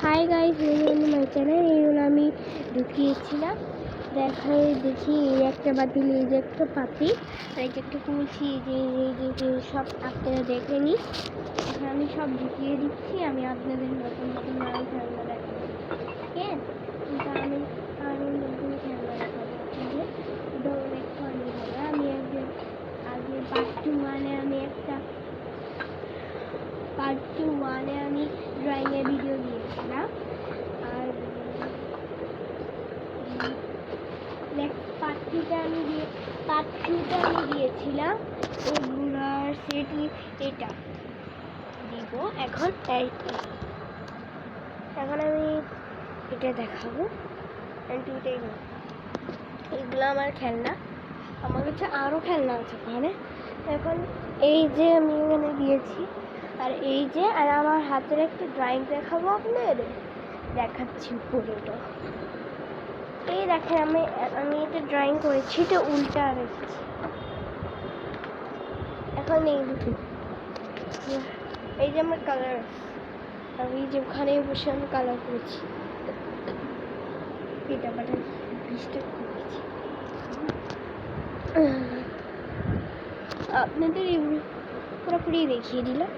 Hi guys, welcome to my channel. এইগুলো আমি ঢুকিয়েছিলাম। দেখি এই একটা বাতিল, এই যে একটা পাতি, এই যে একটা তুলছি, যে সব আপনারা দেখে নিন। এখন আমি সব ঢুকিয়ে দিচ্ছি। আমি আপনাদের নতুন নতুন নাম খেলনা দেখাবো, ঠিক আছে? কিন্তু আমি নতুন খেলনা দেখাবো আপনাদের। এটা অনেক ফানি হবে। আমি আগে পার্ট 2 আমি ড্রয়িংয়ের ভিডিও দিয়েছিলাম, আর নেক্সট পার্ট 2তে আমি দিয়েছিলাম এগুলার সেটি। এটা দিব এখন। এখন আমি এটা দেখাবো। এগুলো আমার খেলনা। আমার কাছে আরও খেলনা আছে ওখানে। এখন এই যে আমি এখানে দিয়েছি, আর এই যে, আর আমার হাতের একটা ড্রয়িং দেখাবো আপনাদের। দেখাচ্ছি পুরোটা। এই দেখেন, আমি এটা ড্রয়িং করেছি, এটা উল্টা রেখেছি। এখন এই দেখুন, এই যে আমার কালার, আমি যে ওখানে বসে আমি কালার করেছি। এটা বাটা বৃষ্টি করেছি। আপনাদের পুরোপুরি দেখিয়ে দিলাম।